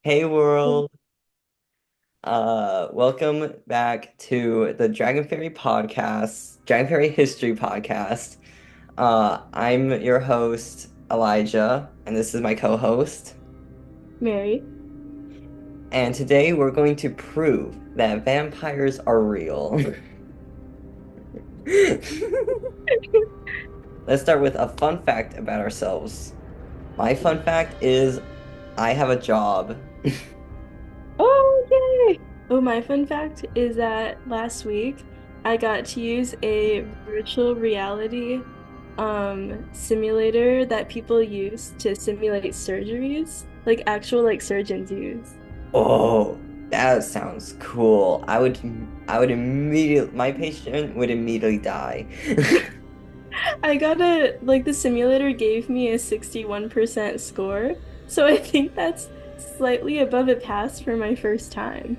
Hey world. Welcome back to the Dragon Fairy History Podcast. I'm your host, Elijah, and this is my co-host. Mary. And today we're going to prove that vampires are real. Let's start with a fun fact about ourselves. My fun fact is I have a job. Oh, yay! Oh, my fun fact is that last week I got to use a virtual reality simulator that people use to simulate surgeries, like actual surgeons use. Oh, that sounds cool. I would immediately, my patient would immediately die. I got the simulator gave me a 61% score, so I think that's slightly above a pass for my first time.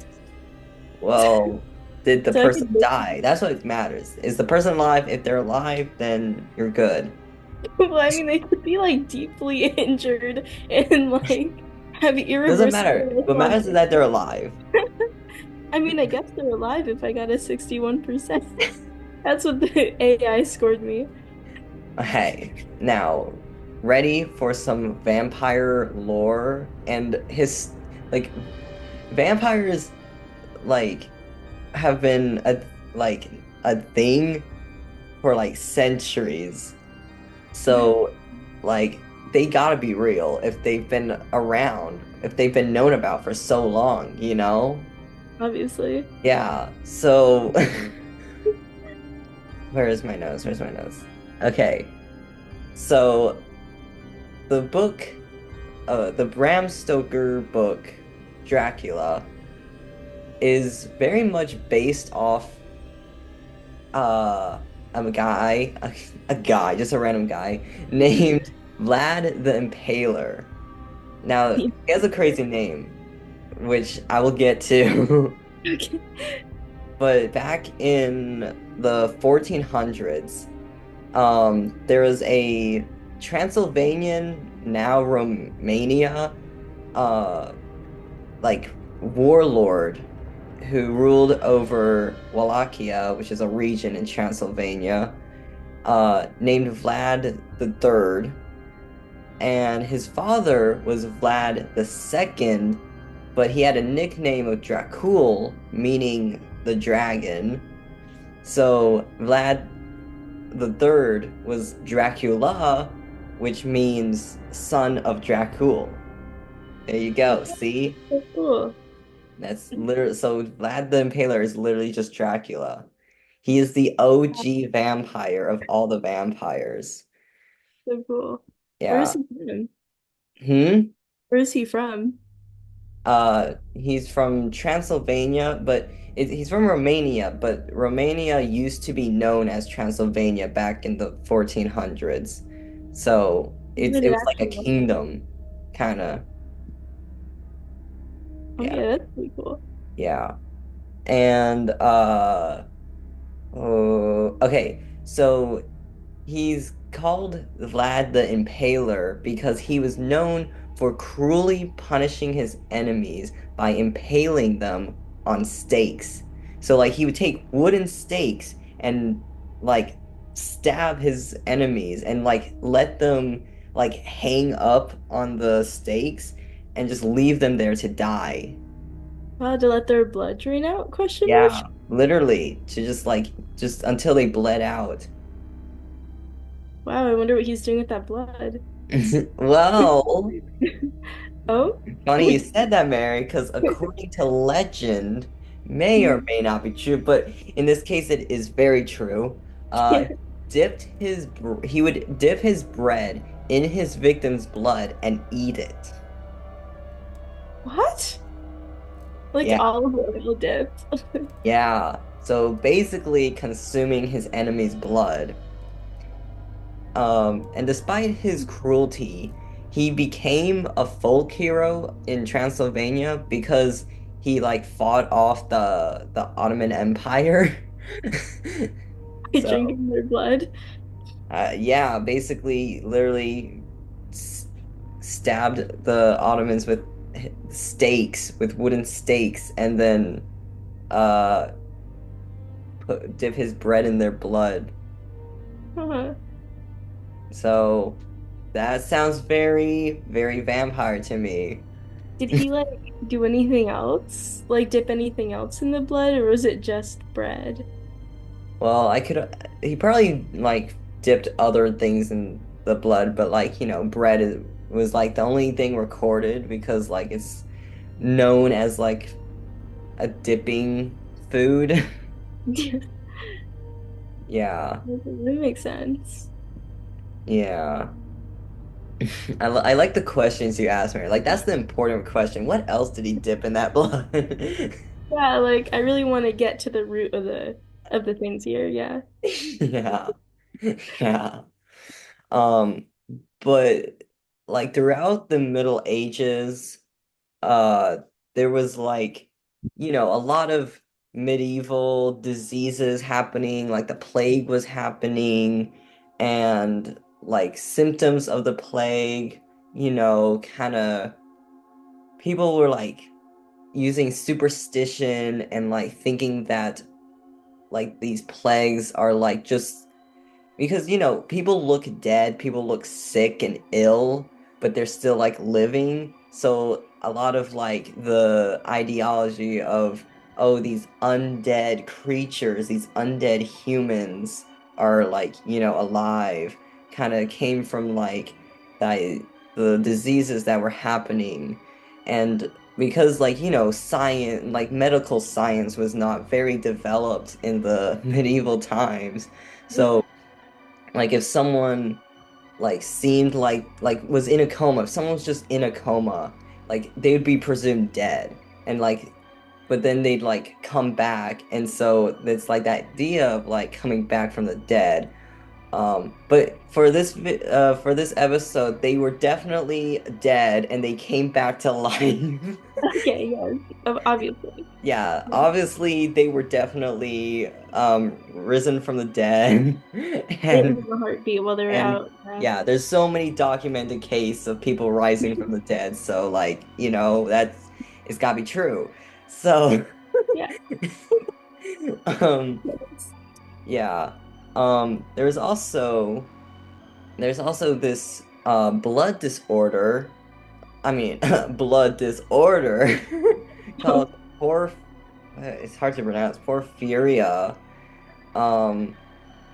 Well, did the So I person could die? That's what matters. Is the person alive? If they're alive, then you're good. Well, I mean, they could be deeply injured and have Doesn't matter. irreversible What loss matters is that they're alive. I mean, I guess they're alive if I got a 61%. That's what the AI scored me. Hey, now, ready for some vampire lore and like vampires like have been a thing for like centuries. So, like, they gotta be real if they've been around, if they've been known about for so long, you know? Obviously. Yeah, so, where is my nose? Where's my nose? Okay, so the book, the Bram Stoker book, Dracula, is very much based off, uh, a guy, just a random guy, named Vlad the Impaler. Now, he has a crazy name, which I will get to. Okay. But back in the 1400s, there was a Transylvanian, now Romania, uh, like warlord who ruled over Wallachia, which is a region in Transylvania, named Vlad the Third, and his father was Vlad the Second, but he had a nickname of Dracul, meaning the dragon. So Vlad the Third was Dracula, which means son of Dracul. There you go. See? So cool. That's literally so Vlad the Impaler is literally just Dracula. He is the OG vampire of all the vampires. So cool. Where is Yeah. he from? Hmm? Where is he from? He's from Transylvania, but he's from Romania, but Romania used to be known as Transylvania back in the 1400s. So Even it was like a Dracula. kingdom, kind of. Okay, Yeah, that's pretty cool. yeah. And oh, okay. So he's called Vlad the Impaler because he was known for cruelly punishing his enemies by impaling them on stakes. So like he would take wooden stakes and like stab his enemies and like let them like hang up on the stakes and just leave them there to die. Wow, to let their blood drain out? Question mark? Yeah, literally to just until they bled out. Wow, I wonder what he's doing with that blood. Well, Oh? funny you said that, Mary, because according to legend, may or may not be true, but in this case, it is very true. He would dip his bread in his victim's blood and eat it. What? Like Yeah, olive oil dipped. yeah. So basically, consuming his enemy's blood. And despite his cruelty, he became a folk hero in Transylvania because he like fought off the Ottoman Empire. By So, drinking their blood. yeah, basically, literally s stabbed the Ottomans with stakes with wooden stakes and then uh dip his bread in their blood. Uh-huh. So that sounds very, very vampire to me. Did he like do anything else? Like dip anything else in the blood, or was it just bread? Well, he probably like dipped other things in the blood, but like, was like the only thing recorded because like it's known as like a dipping food. Yeah. That makes sense. Yeah. I like the questions you asked me. Like that's the important question. What else did he dip in that blood? Yeah, like I really want to get to the root of the things here. Yeah. Yeah. Yeah. Um, but like throughout the Middle Ages, uh there was like, a lot of medieval diseases happening, like the plague was happening, and like symptoms of the plague, kind of people were like using superstition and like thinking that like these plagues are like just because, people look dead, people look sick and ill, but they're still like living. So a lot of like the ideology of, oh, these undead creatures, these undead humans are like, alive, kind of came from like the diseases that were happening. And because like, science, like medical science was not very developed in the medieval times. So like if someone like seemed like was in a coma, if someone was just in a coma, like they would be presumed dead. And like but then they'd like come back, and so it's like that idea of like coming back from the dead. But for this episode, they were definitely dead and they came back to life. Okay, yes, obviously. Yeah, obviously they were definitely risen from the dead. It was and a heartbeat while they were And out. Yeah. yeah, there's so many documented cases of people rising from the dead. So like, it's gotta be true. So Yeah. um Yes. yeah. There's also this blood disorder. I mean blood disorder called it's hard to pronounce, porphyria. Um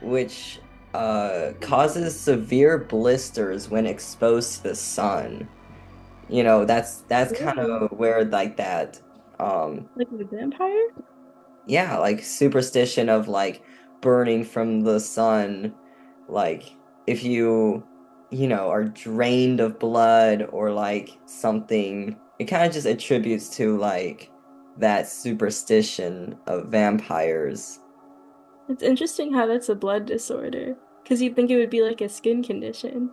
which causes severe blisters when exposed to the sun. That's kind Ooh, of where like that, um, like a vampire? yeah, like superstition of like burning from the sun, like if are drained of blood or like something, it kind of just attributes to like that superstition of vampires. It's interesting how that's a blood disorder. Because you'd think it would be like a skin condition.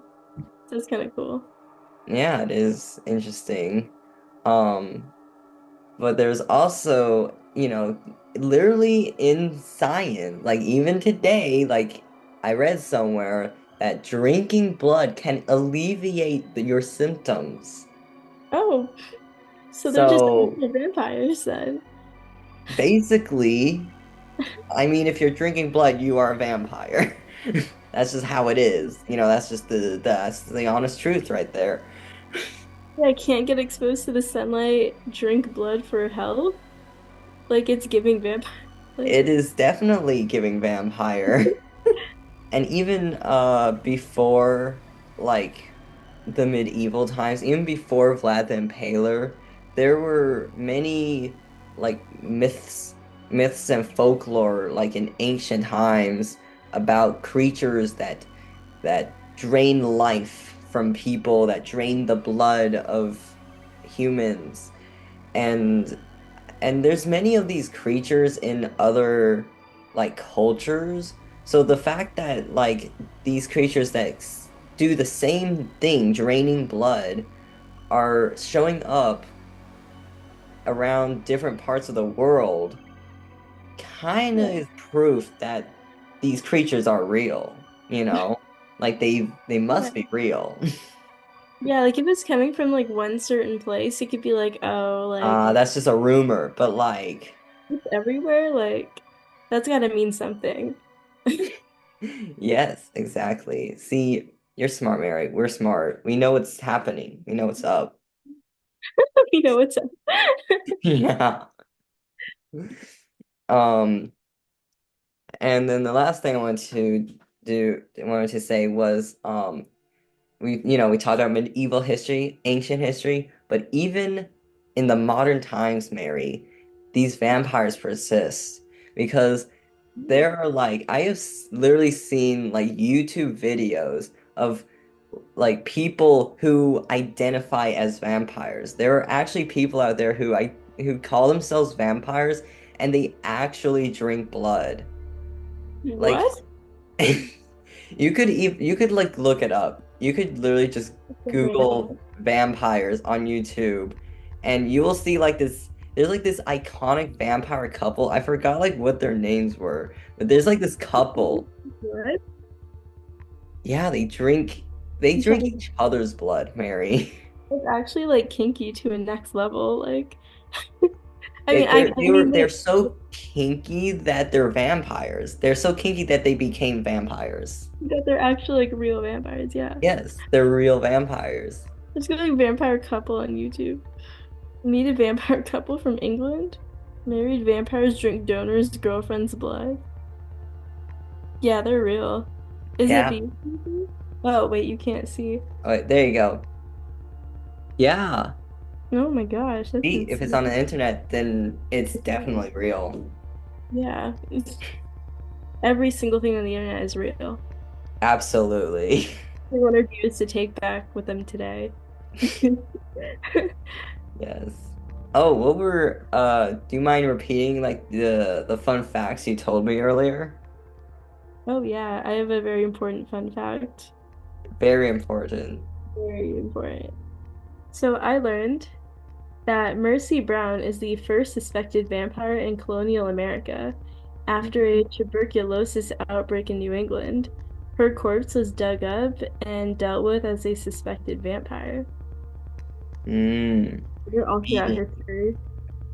So that's kind of cool. Yeah, it is interesting. Um, But there's also, literally in science, like even today, like I read somewhere that drinking blood can alleviate your symptoms. Oh, so they're just So actual vampires then. basically, I mean, if you're drinking blood, you are a vampire. That's just how it is. That's the honest truth right there. Yeah, I can't get exposed to the sunlight, drink blood for health. Like it's giving vampire. Like, It is definitely giving vampire. And even before like the medieval times, even before Vlad the Impaler, there were many like myths and folklore like in ancient times about creatures that drain life from people, that drain the blood of humans. And there's many of these creatures in other like cultures. So the fact that like these creatures that do the same thing, draining blood, are showing up around different parts of the world kind of yeah, is proof that these creatures are real, you know? Like they yeah. must be real. Yeah, like if it's coming from like one certain place, it could be like, oh, like That's just a rumor, but like, it's everywhere. Like that's gotta mean something. yes, exactly. See, you're smart, Mary. We're smart. We know what's happening. We know what's up. You know what's up? Yeah. Um, and then the last thing I wanted to say was, we talked about medieval history, ancient history, but even in the modern times, Mary, these vampires persist because there are like I have literally seen like YouTube videos of like people who identify as vampires. There are actually people out there who call themselves vampires and they actually drink blood. Like What? you could like look it up. You could literally just Definitely Google not. vampires on YouTube and you will see like there's like this iconic vampire couple. I forgot like what their names were, but there's like this couple. What? Yeah, they drink each other's blood, Mary. It's actually like kinky to a next level. Like, I They mean, I, they're I they were mean, they're they, so kinky that they're vampires. They're so kinky that they became vampires. that they're actually like real vampires. Yeah. Yes, they're real vampires. Let's go like vampire couple on YouTube. Meet a vampire couple from England. Married vampires drink donors' girlfriend's blood. Yeah, they're real. Is it Yeah. being? Oh, wait, you can't see. Oh, wait, there you go. Yeah. Oh my gosh, that's See, if it's on insane. the internet, then it's definitely real. Yeah, every single thing on the internet is real. Absolutely. I want our viewers to take back with them today. Yes. Oh, do you mind repeating like the fun facts you told me earlier? Oh yeah, I have a very important fun fact. Very important. Very important. So I learned that Mercy Brown is the first suspected vampire in colonial America after a tuberculosis outbreak in New England. Her corpse was dug up and dealt with as a suspected vampire. Mm. They're all throughout Meaning, history.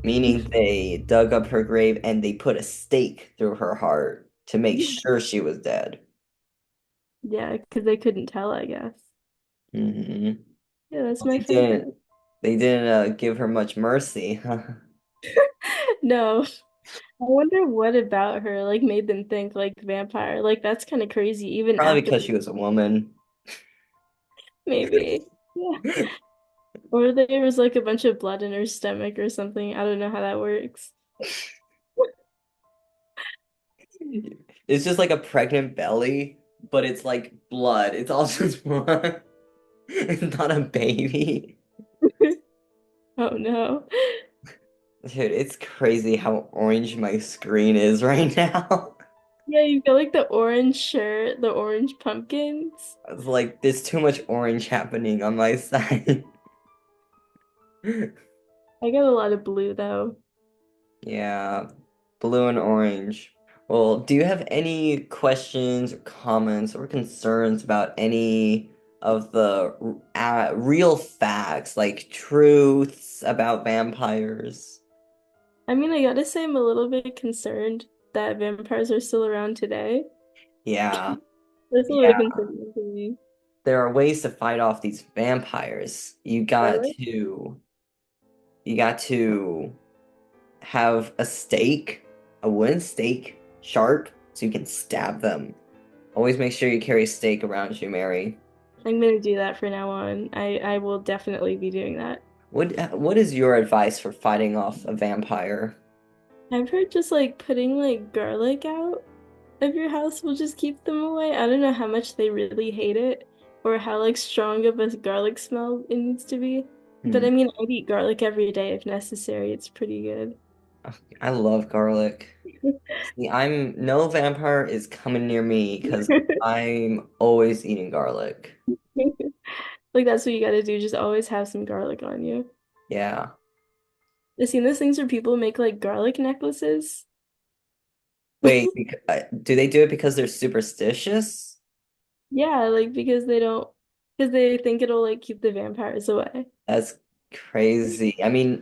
meaning they dug up her grave and they put a stake through her heart to make sure she was dead. Yeah, because they couldn't tell, I guess. Hmm. Yeah, that's Well, my fun fact. they didn't give her much mercy. No, I wonder what about her like made them think like vampire. Like that's kind of crazy even Probably after because she was a woman. maybe. Yeah. Or there was like a bunch of blood in her stomach or something. I don't know how that works. It's just like a pregnant belly, but it's like blood. It's all just blood. It's not a baby. Oh no. Dude, it's crazy how orange my screen is right now. Yeah, you got like the orange shirt, the orange pumpkins. It's like there's too much orange happening on my side. I got a lot of blue though. Yeah, blue and orange. Well, do you have any questions or comments or concerns about any of the real facts, like truths about vampires? I mean, I gotta say I'm a little bit concerned that vampires are still around today. Yeah, That's a little yeah. concerning to me. There are ways to fight off these vampires. Really? You got to have a stake, a wooden stake, sharp, so you can stab them. Always make sure you carry a stake around you, Mary. I'm gonna do that for now on. I will definitely be doing that. What is your advice for fighting off a vampire? I've heard just like putting like garlic out of your house will just keep them away. I don't know how much they really hate it or how like strong of a garlic smell it needs to be. But Hmm. I mean, I'd eat garlic every day if necessary. It's pretty good. I love garlic. See, no vampire is coming near me because I'm always eating garlic. Like that's what you gotta do. Just always have some garlic on you. Yeah. I've seen those things where people make like garlic necklaces. Wait, do they do it because they're superstitious? Yeah, like because they don't. Because they think it'll like keep the vampires away. That's crazy. I mean,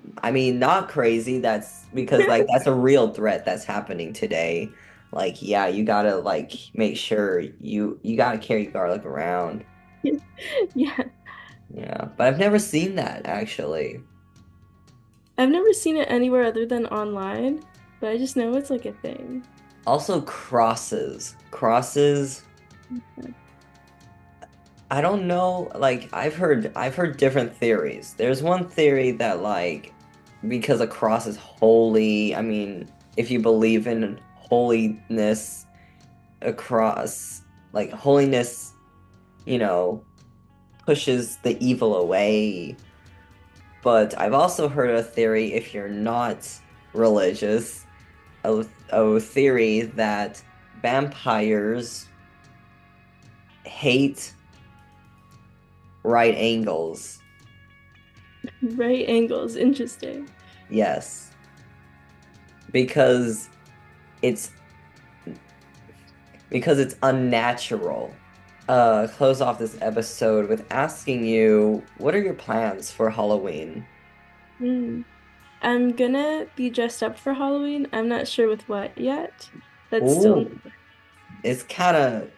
not crazy. That's because like that's a real threat that's happening today. Like, yeah, you gotta like make sure you gotta carry garlic around. Yeah. Yeah, but I've never seen that actually. I've never seen it anywhere other than online, but I just know it's like a thing. Also, crosses. Crosses. I don't know, like I've heard different theories. There's one theory that like because a cross is holy, I mean, if you believe in holiness, a cross, like holiness, you know, pushes the evil away. But I've also heard a theory if you're not religious, a theory that vampires hate right angles. Right angles, interesting. Yes. because it's because it's unnatural. Close off this episode with asking you, what are your plans for Halloween? Hmm. I'm gonna be dressed up for Halloween. I'm not sure with what yet. That's still. Ooh, it's kind of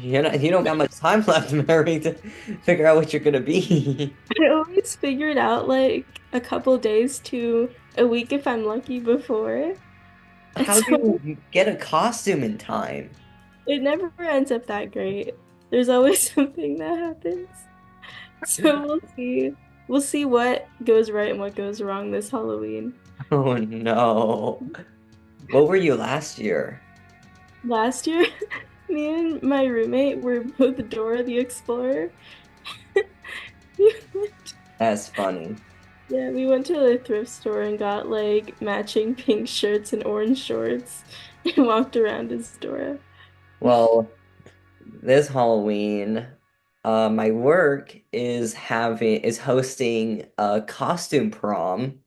you don't got much time left, Mary, to figure out what you're gonna be. I always figure it out like a couple days to a week if I'm lucky before. And How do so you get a costume in time? it never ends up that great. There's always something that happens. So we'll see. We'll see what goes right and what goes wrong this Halloween. Oh no. What were you last year? Last year, me and my roommate were both Dora the Explorer. We went- That's funny. Yeah, we went to the thrift store and got like matching pink shirts and orange shorts and walked around as Dora. Well, this Halloween, my work is hosting a costume prom.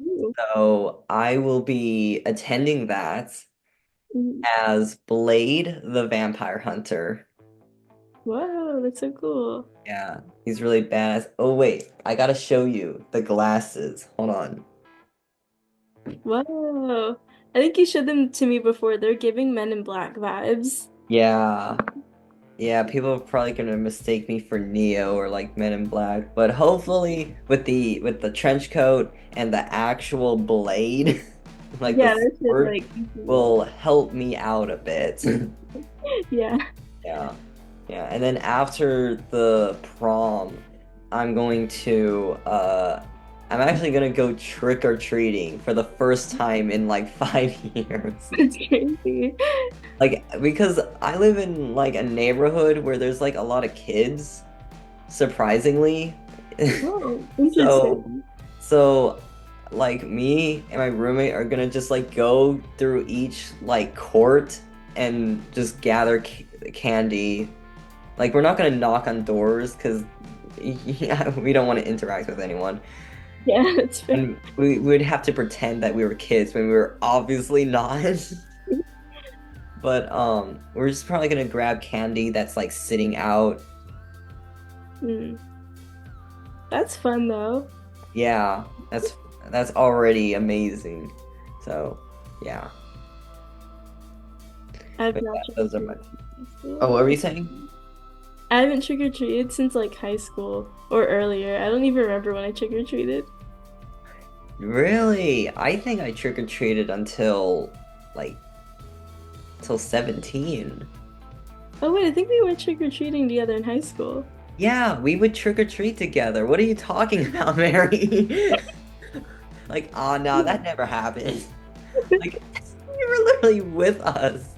Ooh. So I will be attending that Mm. as Blade the Vampire Hunter. Wow, that's so cool. Yeah, he's really badass. Oh wait, I gotta show you the glasses. Hold on. Wow. I think you showed them to me before. They're giving Men in Black vibes. Yeah. Yeah, people are probably gonna mistake me for Neo or like Men in Black, but hopefully with the trench coat and the actual blade, like the Yeah, that should sword, like be cool. will help me out a bit. Yeah. Yeah. Yeah. And then after the prom, I'm going to I'm actually gonna go trick or treating for the first time in like 5 years. It's crazy. Like because I live in like a neighborhood where there's like a lot of kids, surprisingly. Oh, So interesting. so like me and my roommate are gonna just like go through each like court and just gather candy. Like we're not gonna knock on doors because yeah, we don't want to interact with anyone. Yeah, that's fair. And we would have to pretend that we were kids when we were obviously not. But we're just probably gonna grab candy that's like sitting out. Hmm. That's fun though. Yeah, that's already amazing. So yeah. I've But not yeah, trick or those are my. treated since high school. Oh, what were you saying? I haven't trick or treated since like high school or earlier. I don't even remember when I trick or treated. Really? I think I trick or treated like till 17. Oh wait, I think we went trick or treating together in high school. Yeah, we would trick or treat together. What are you talking about, Mary? Like, oh no, that never happened. Like, you were literally with us.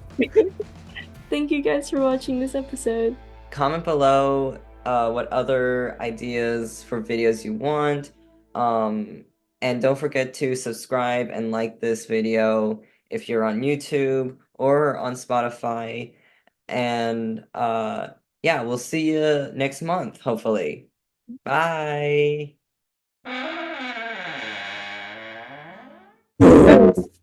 Thank you guys for watching this episode. Comment below what other ideas for videos you want. Um, and don't forget to subscribe and like this video if you're on YouTube or on Spotify. And yeah, we'll see you next month, hopefully. Bye.